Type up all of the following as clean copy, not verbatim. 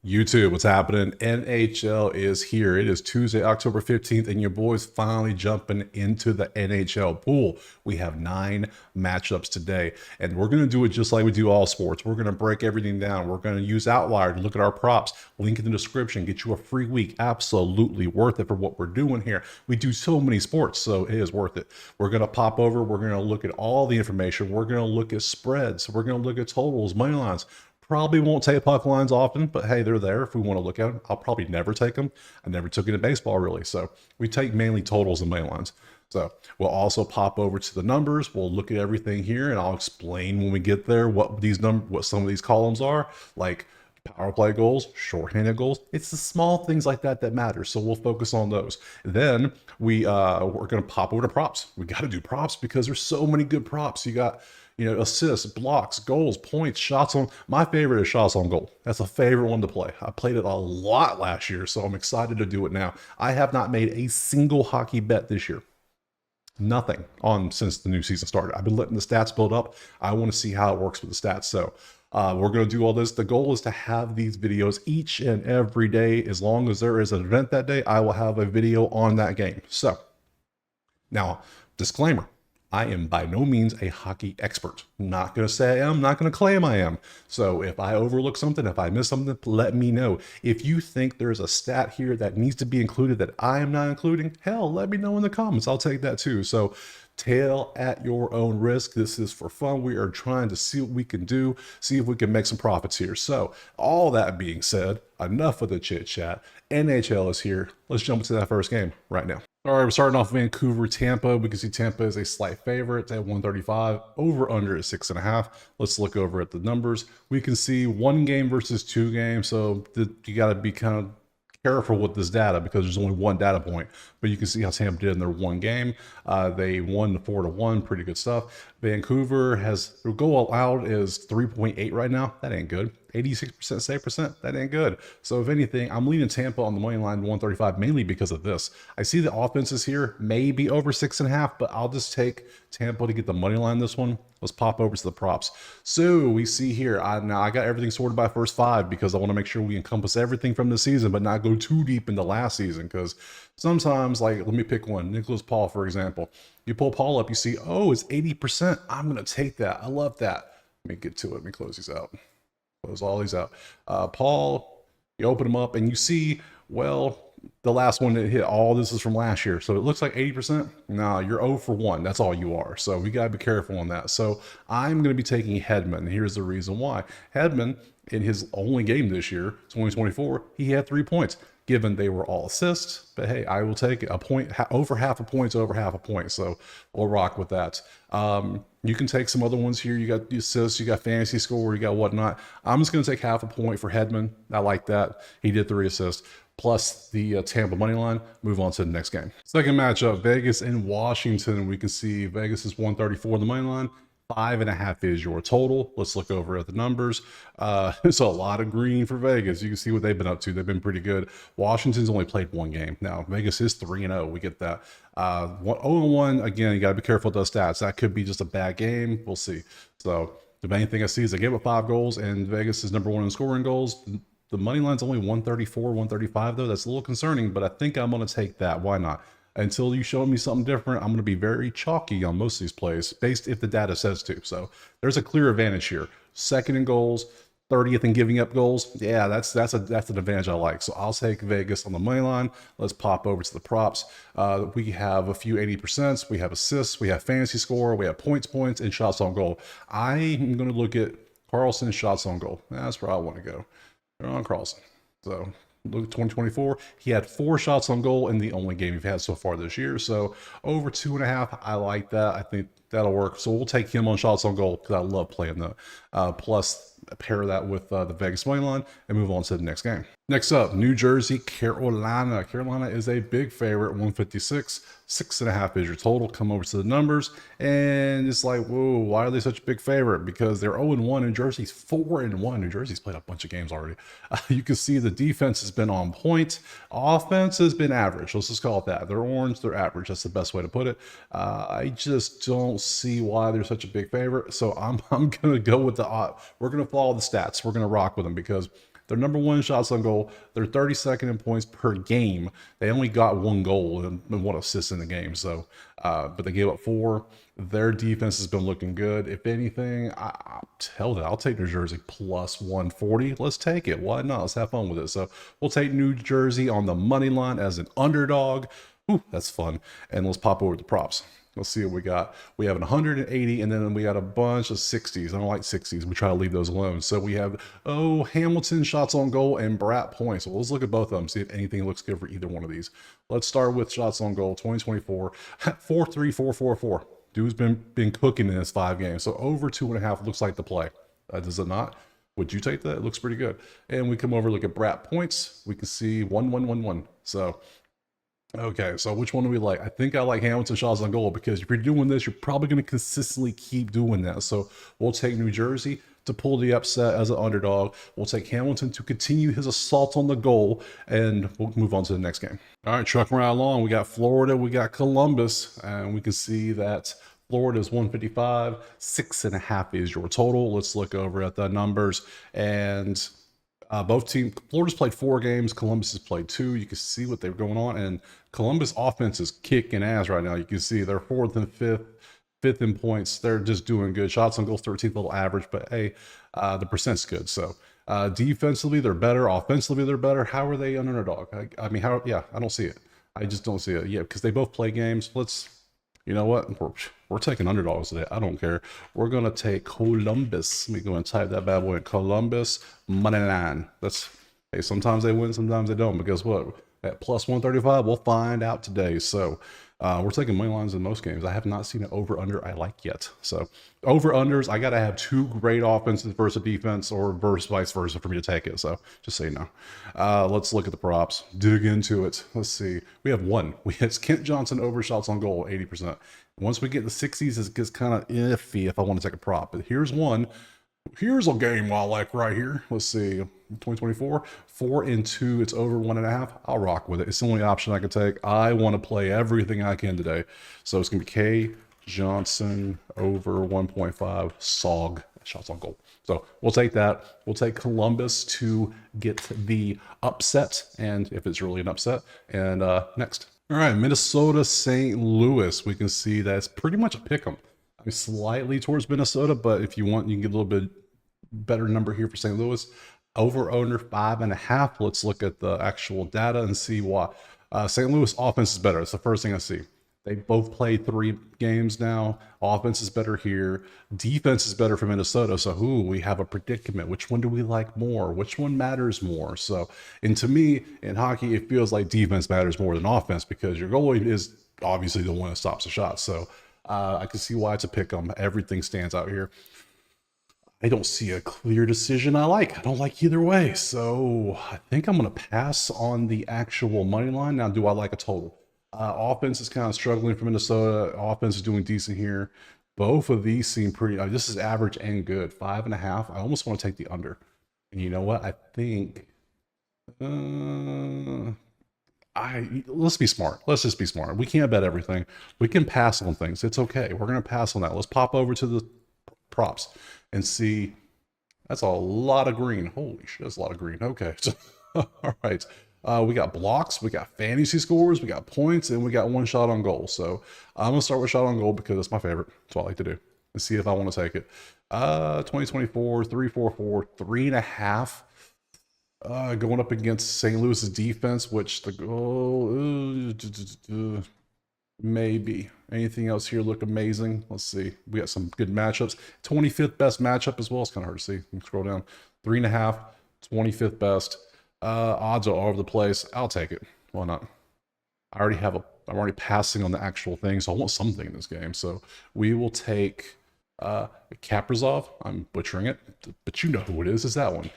YouTube, what's happening? NHL is here. It is Tuesday, October 15th, and your boy's finally jumping into the NHL pool. We have 9 matchups today, and we're going to do it just like we do all sports. We're going to break everything down. We're going to use Outlier to look at our props. Link in the description. Get you a free week. Absolutely worth it for what we're doing here. We do so many sports, so it is worth it. We're going to pop over. We're going to look at all the information. We're going to look at spreads. We're going to look at totals, money lines. Probably won't take puck lines often, but hey, they're there if we want to look at them. I'll probably never take them. I never took it in baseball, really. So we take mainly totals and money lines. So we'll also pop over to the numbers. We'll look at everything here, and I'll explain when we get there what some of these columns are, like power play goals, shorthanded goals. It's the small things like that that matter. So we'll focus on those. Then we're going to pop over to props. We got to do props because there's so many good props. You got, assists, blocks, goals, points, shots on. My favorite is shots on goal. That's a favorite one to play. I played it a lot last year, so I'm excited to do it now. I have not made a single hockey bet this year. Nothing on since the new season started. I've been letting the stats build up. I want to see how it works with the stats. So we're going to do all this. The goal is to have these videos each and every day. As long as there is an event that day, I will have a video on that game. So now, disclaimer. I am by no means a hockey expert. Not going to say I am, not going to claim I am. So if I overlook something, if I miss something, let me know. If you think there's a stat here that needs to be included that I am not including, hell, let me know in the comments. I'll take that too. So tail at your own risk. This is for fun. We are trying to see what we can do, see if we can make some profits here. So all that being said, enough of the chit chat. NHL is here. Let's jump into that first game right now. All right, we're starting off Vancouver, Tampa. We can see Tampa is a slight favorite at 135. Over under is 6.5. Let's look over at the numbers. We can see 1 game versus 2 games. So you got to be kind of careful with this data because there's only one data point, but you can see how Tampa did in their 1 game. They won 4-1, pretty good stuff. Vancouver their goal allowed is 3.8 right now. That ain't good. 86% save percent. That ain't good. So if anything, I'm leaning Tampa on the money line 135 mainly because of this. I see the offenses here maybe over 6.5, but I'll just take Tampa to get the money line this one. Let's pop over to the props. So we see here, now I got everything sorted by first 5 because I want to make sure we encompass everything from the season, but not go too deep into last season. Because sometimes, like, let me pick one. Nicholas Paul, for example. You pull Paul up, you see, oh, it's 80%. I'm going to take that. I love that. Let me get to it. Let me close these out. Close all these out. Paul, you open them up and you see, well, the last one that hit, all this is from last year. So it looks like 80%. No, you're 0 for 1. That's all you are. So we got to be careful on that. So I'm going to be taking Hedman. Here's the reason why. Hedman, in his only game this year, 2024, he had 3 points. Given they were all assists, but hey, I will take a point, over half a point, over half a point. So we'll rock with that. You can take some other ones here. You got the assists, you got fantasy score, you got whatnot. I'm just going to take half a point for Hedman. I like that. He did 3 assists. Plus the Tampa money line. Move on to the next game. Second matchup, Vegas and Washington. We can see Vegas is 134 the money line. 5.5 is your total. Let's look over at the numbers. It's a lot of green for Vegas. You can see what they've been up to. They've been pretty good. Washington's only played 1 game. Now, Vegas is 3-0. We get that. 0-1, again, you got to be careful with those stats. That could be just a bad game. We'll see. So the main thing I see is they gave up 5 goals, and Vegas is number 1 in scoring goals. The money line's only 134, 135, though. That's a little concerning, but I think I'm going to take that. Why not? Until you show me something different, I'm going to be very chalky on most of these plays, based if the data says to. So there's a clear advantage here. 2nd in goals, 30th in giving up goals. Yeah, that's an advantage I like. So I'll take Vegas on the money line. Let's pop over to the props. We have a few 80%. We have assists. We have fantasy score. We have points, and shots on goal. I am going to look at Carlson's shots on goal. That's where I want to go. They're on Carlson. So look at 2024, he had 4 shots on goal in the only game we've had so far this year. So over 2.5, I like that. I think that'll work. So we'll take him on shots on goal because I love playing that. Plus pair that with the Vegas money line and move on to the next game. Next up, New Jersey, Carolina. Carolina is a big favorite, 156. 6.5 is your total. Come over to the numbers, and it's like, whoa, why are they such a big favorite? Because they're 0-1. New Jersey's 4-1. New Jersey's played a bunch of games already. You can see the defense has been on point. Offense has been average. Let's just call it that. They're orange, they're average. That's the best way to put it. I just don't see why they're such a big favorite. So I'm going to go with we're going to follow the stats. We're going to rock with them because They're number 1 in shots on goal. They're 32nd in points per game. They only got 1 goal and 1 assist in the game. So, but they gave up 4. Their defense has been looking good. If anything, I'll take New Jersey plus 140. Let's take it. Why not? Let's have fun with it. So we'll take New Jersey on the money line as an underdog. Ooh, that's fun. And let's pop over the props. Let's see what we got. We have an 180, and then we got a bunch of 60s. I don't like 60s. We try to leave those alone. So we have, Hamilton shots on goal and Brat points. So let's look at both of them, see if anything looks good for either one of these. Let's start with shots on goal, 2024, 4-3-4-4-4. Dude's been cooking in his 5 games. So over 2.5 looks like the play. Does it not? Would you take that? It looks pretty good. And we come over, look at Brat points. We can see 1-1-1-1. So okay, so which one do we like? I think I like Hamilton shots on goal, because if you're doing this, you're probably going to consistently keep doing that. So we'll take New Jersey to pull the upset as an underdog. We'll take Hamilton to continue his assault on the goal, and we'll move on to the next game. All right, trucking right along. We got Florida, we got Columbus, and we can see that Florida is 155, 6.5 is your total. Let's look over at the numbers. And both teams, Florida's played 4 games, Columbus has played 2. You can see what they're going on, and Columbus offense is kicking ass right now. You can see they're 4th and 5th in points. They're just doing good. Shots on goal, 13th, little average, but hey, the percent's good. So defensively, they're better. Offensively, they're better. How are they an underdog? I mean, yeah, I don't see it. I just don't see it. Yeah, because they both play games. You know what? We're taking underdogs today. I don't care. We're going to take Columbus. Let me go and type that bad boy in. Columbus money line. Hey, sometimes they win, sometimes they don't. But guess what? At plus 135, we'll find out today. So we're taking money lines in most games. I have not seen an over-under I like yet. So over-unders, I got to have 2 great offenses versus defense, or vice versa for me to take it. So just say no. Let's look at the props. Dig into it. Let's see. We have 1. We have Kent Johnson over shots on goal, 80%. Once we get the 60s, it gets kind of iffy if I want to take a prop. But here's one. Here's a game I like right here. Let's see, 2024, 4-2. It's over 1.5. I'll rock with it. It's the only option I can take. I want to play everything I can today. So it's going to be K Johnson over 1.5 SOG shots on goal. So we'll take that. We'll take Columbus to get the upset, and if it's really an upset. And next. All right, Minnesota, St. Louis. We can see that's pretty much a pick 'em. I mean, slightly towards Minnesota, but if you want, you can get a little bit better number here for St. Louis. Over under 5.5. Let's look at the actual data and see why. St. Louis offense is better. It's the first thing I see. They both played 3 games now. Offense is better here. Defense is better for Minnesota. So, we have a predicament. Which one do we like more? Which one matters more? So, and to me, in hockey, it feels like defense matters more than offense, because your goalie is obviously the one that stops the shot. So, I can see why it's a pick 'em. Everything stands out here. I don't see a clear decision I like. I don't like either way. So I think I'm going to pass on the actual money line. Now, do I like a total? Offense is kind of struggling for Minnesota. Offense is doing decent here. Both of these seem pretty, this is average and good. 5.5. I almost want to take the under. And you know what? I think, let's be smart. Let's just be smart. We can't bet everything. We can pass on things. It's okay. We're going to pass on that. Let's pop over to the props and see. That's a lot of green. Holy shit, that's a lot of green. Okay. So, all right. We got blocks, we got fantasy scores, we got points, and we got 1 shot on goal. So I'm going to start with shot on goal because that's my favorite. That's what I like to do. And see if I want to take it. 2024, 3-4-4, 3.5. Going up against St. Louis's defense, which the goal, maybe. Anything else here look amazing? Let's see. We got some good matchups. 25th best matchup as well. It's kind of hard to see. Let me scroll down. 3.5, 25th best. Odds are all over the place. I'll take it. Why not? I'm already passing on the actual thing, so I want something in this game. So we will take Kaprizov. I'm butchering it, but you know who it is. It's that one.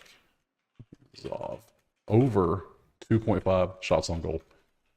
Over 2.5 shots on goal.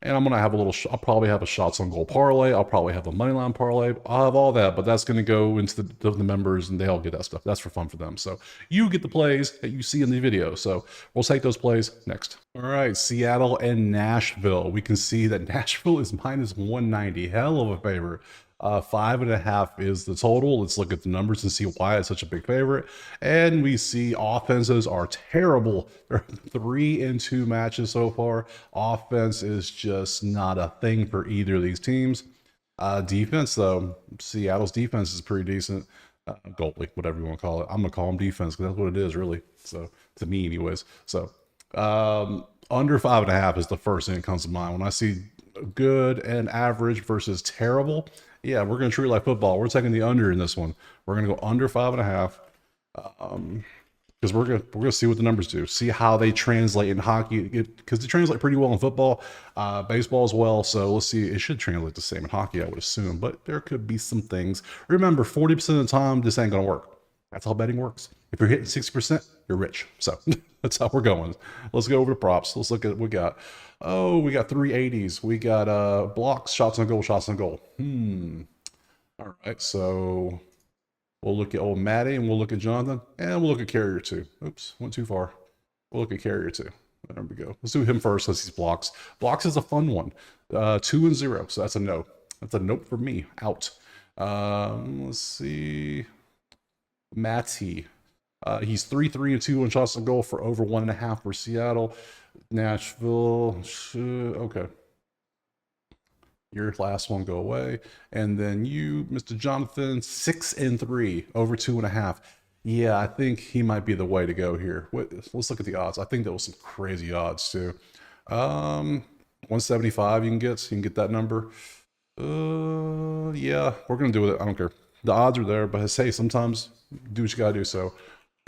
And I'm going to have I'll probably have a shots on goal parlay. I'll probably have a money line parlay. I'll have all that, but that's going to go into the members, and they all get that stuff. That's for fun for them. So you get the plays that you see in the video. So we'll take those plays next. All right, Seattle and Nashville. We can see that Nashville is minus 190. Hell of a favor. 5.5 is the total. Let's look at the numbers and see why it's such a big favorite. And we see offenses are terrible. They're 3-2 matches so far. Offense is just not a thing for either of these teams. Defense, though, Seattle's defense is pretty decent. Goalie, whatever you want to call it. I'm gonna call them defense because that's what it is, really. So to me, anyways. So under 5.5 is the first thing that comes to mind when I see good and average versus terrible. Yeah, we're gonna treat it like football. We're taking the under in this one. We're gonna go under 5.5. Because we're gonna see what the numbers do, see how they translate in hockey, because they translate pretty well in football, baseball as well. So let's see. It should translate the same in hockey, I would assume, but there could be some things. Remember, 40% of the time, this ain't gonna work. That's how betting works. If you're hitting 60%, you're rich. So that's how we're going. Let's go over to props. Let's look at what we got. Oh, we got 380s. We got blocks, shots on goal, shots on goal. All right, so we'll look at old Matty and we'll look at Jonathan and we'll look at Carrier too. Oops, went too far. We'll look at Carrier too. There we go. Let's do him first. Let's see blocks. Blocks is a fun one. 2 and 0. So that's a no. That's a nope for me. Out. Let's see. Matty. He's 3-3-2 on shots on goal for over 1.5 for Seattle. Nashville. Okay. Your last one go away. And then you, Mr. Jonathan, 6 and 3 over 2.5. Yeah, I think he might be the way to go here. Let's look at the odds. I think there was some crazy odds too. 175 you can get that number. Yeah, we're gonna do it. I don't care. The odds are there, but hey, sometimes do what you gotta do. So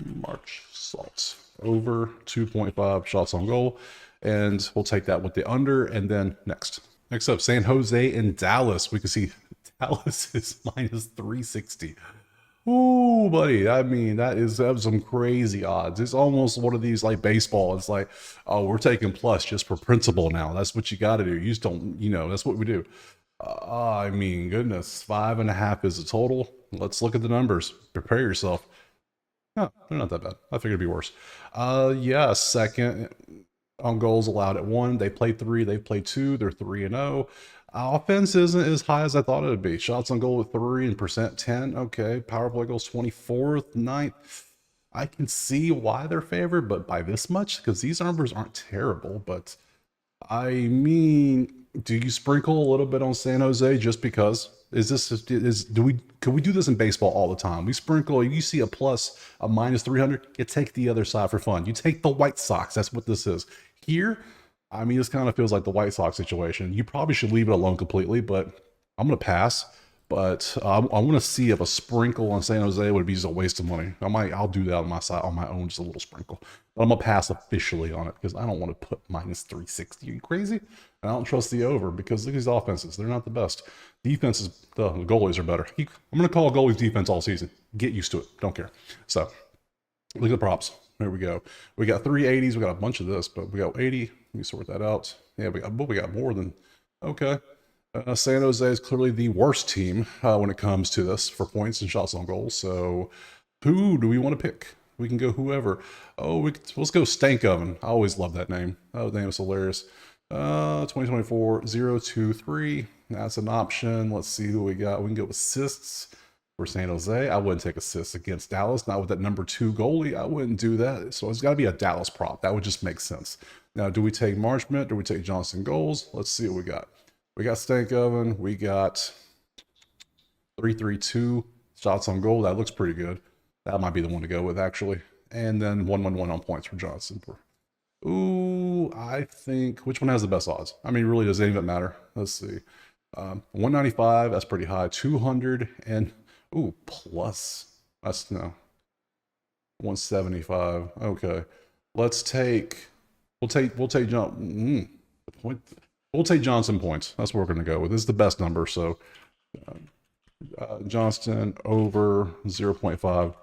March Salts over 2.5 shots on goal, and we'll take that with the under. And then next up, San Jose and Dallas. We can see Dallas is minus 360. Ooh, buddy. I mean, that's some crazy odds. It's almost one of these like baseball. It's like, oh, we're taking plus just for principle now. That's what you got to do. You just don't, that's what we do. I mean, goodness, 5.5 is the total. Let's look at the numbers. Prepare yourself. No, they're not that bad. I figured it'd be worse. Yeah, second on goals allowed at 1. They played 3. They played 2. They're 3-0. Offense isn't as high as I thought it would be. Shots on goal with 3 and percent 10. Okay. Power play goals 24th, 9th. I can see why they're favored, but by this much, because these numbers aren't terrible. But I mean, do you sprinkle a little bit on San Jose just because? Can we do this in baseball all the time? We sprinkle, you see a plus, a minus 300, you take the other side for fun. You take the White Sox. That's what this is. Here, I mean, this kind of feels like the White Sox situation. You probably should leave it alone completely, but I'm going to pass. But I want to see if a sprinkle on San Jose would be just a waste of money. I'll do that on my side, on my own, just a little sprinkle. But I'm going to pass officially on it because I don't want to put minus 360. Are you crazy? And I don't trust the over because look at these offenses. They're not the best. Defenses, the goalies are better. I'm going to call goalies defense all season. Get used to it. Don't care. So look at the props. There we go. We got 380s. We got a bunch of this, but we got 80. Let me sort that out. Yeah, we got more than, okay. San Jose is clearly the worst team when it comes to this for points and shots on goal. So who do we want to pick? We can go whoever. Oh, let's go Stank Oven. I always love that name. Oh, the name is hilarious. 2024 023. That's an option. Let's see who we got. We can go assists for San Jose. I wouldn't take assists against Dallas. Not with that number 2 goalie. I wouldn't do that. So it's got to be a Dallas prop. That would just make sense. Now, do we take Marchment? Do we take Johnson goals? Let's see what we got. We got Stank Oven. We got 332 shots on goal. That looks pretty good. That might be the one to go with, actually. And then 111 on points for Johnson. Ooh, I think, which one has the best odds? I mean, really, does it even matter? Let's see. 195, that's pretty high. 200 and, ooh, plus. That's, no. 175. Okay. We'll take John. We'll take Johnson points. That's what we're going to go with. This is the best number. So Johnston over 0.5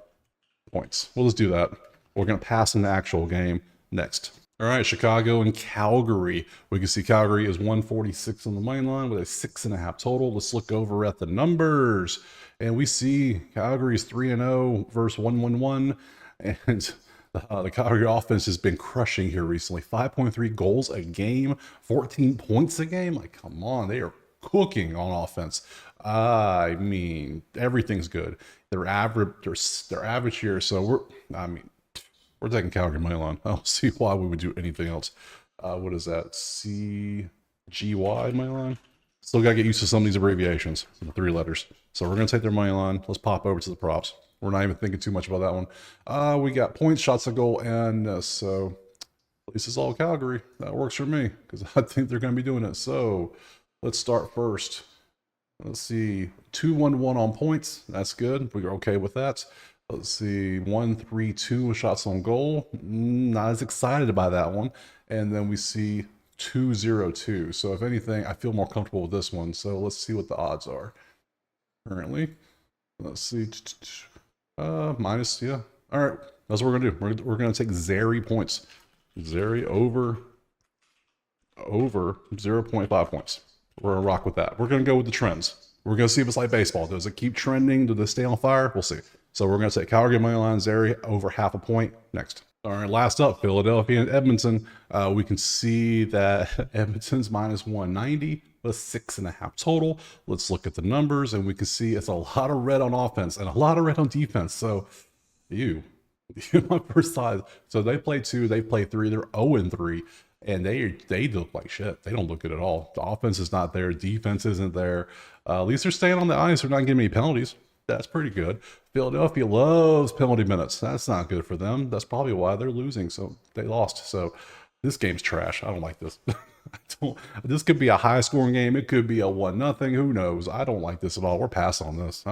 points. We'll just do that. We're going to pass in the actual game next. All right, Chicago and Calgary. We can see Calgary is 146 on the money line with a 6.5 total. Let's look over at the numbers. And we see Calgary is 3-0 versus 1-1-1. And the Calgary offense has been crushing here recently. 5.3 goals a game, 14 points a game. Like, come on, they are cooking on offense. I mean, everything's good. They're average. They're average here, so we're taking Calgary money line. I don't see why we would do anything else. What is that? CGY money line. Still got to get used to some of these abbreviations, the 3 letters. So we're going to take their money line. Let's pop over to the props. We're not even thinking too much about that one. We got points, shots on goal, and so at least it's all Calgary. That works for me because I think they're going to be doing it. So let's start first. Let's see, 2-1-1 on points. That's good. We're okay with that. Let's see, 1-3-2 shots on goal. Not as excited by that one. And then we see 2-0-2. So if anything, I feel more comfortable with this one. So let's see what the odds are currently. Let's see, minus, yeah. All right, that's what we're gonna do. We're gonna take Zary points. Zary over 0.5 points. We're gonna rock with that. We're gonna go with the trends. We're gonna see if it's like baseball. Does it keep trending? Do they stay on fire? We'll see. So we're gonna take Calgary money line, Zary over 0.5 point next. All right, last up, Philadelphia and Edmonton. We can see that Edmonton's minus 190, with 6.5 total. Let's look at the numbers, and we can see it's a lot of red on offense and a lot of red on defense. So, my first side. So they play 2, they play 3. They're 0-3, and they look like shit. They don't look good at all. The offense is not there. Defense isn't there. At least they're staying on the ice. They're not getting any penalties. That's pretty good. Philadelphia loves penalty minutes. That's not good for them. That's probably why they're losing. So they lost. So this game's trash. I don't like this. This could be a high scoring game. It could be a 1-0. Who knows? I don't like this at all. We're passing on this.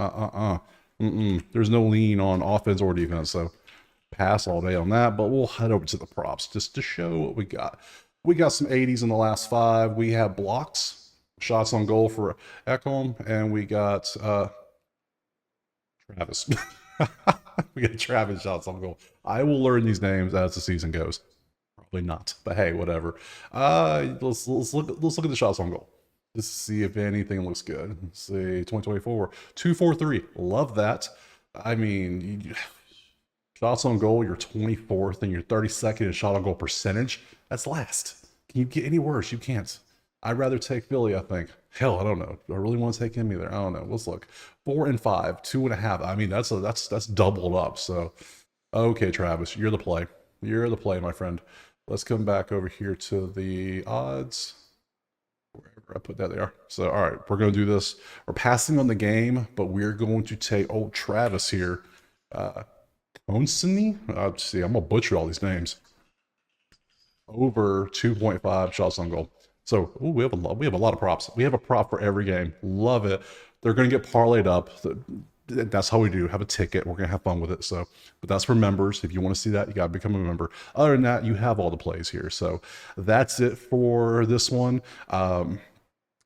There's no lean on offense or defense. So pass all day on that. But we'll head over to the props just to show what we got. We got some 80s in the last 5. We have blocks, shots on goal for Ekholm, and we got Travis. We got Travis shots on goal. I will learn these names as the season goes. Probably not, but hey, whatever. Let's look at the shots on goal. Just to see if anything looks good. Let's see, 2024, 243. Love that. I mean, shots on goal, you're 24th and you're 32nd in shot on goal percentage. That's last. Can you get any worse? You can't. I'd rather take Philly, I think. Hell, I don't know. Do I really want to take him either? I don't know. Let's look. 4 and 5, 2.5. I mean, that's doubled up. So, okay, Travis, you're the play. You're the play, my friend. Let's come back over here to the odds. Wherever I put that, they are. So, all right, we're going to do this. We're passing on the game, but we're going to take old Travis here. Consony? Let's see, I'm going to butcher all these names. Over 2.5 shots on goal. So we have a lot of props. We have a prop for every game. Love it. They're going to get parlayed up. That's how we do. Have a ticket. We're going to have fun with it. So, but that's for members. If you want to see that, you got to become a member. Other than that, you have all the plays here. So that's it for this one.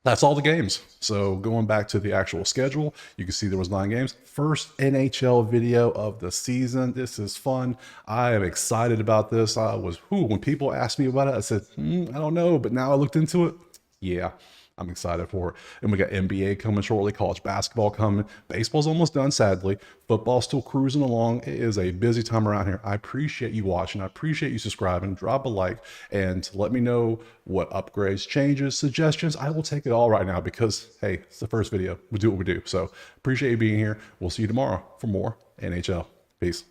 That's all the games. So going back to the actual schedule, you can see there was 9 games. First NHL video of the season. This is fun. I am excited about this. When people asked me about it, I said, I don't know. But now I looked into it. Yeah, I'm excited for it. And we got NBA coming shortly, college basketball coming. Baseball's almost done, sadly. Football's still cruising along. It is a busy time around here. I appreciate you watching. I appreciate you subscribing. Drop a like and let me know what upgrades, changes, suggestions. I will take it all right now because, hey, it's the first video. We do what we do. So appreciate you being here. We'll see you tomorrow for more NHL. Peace.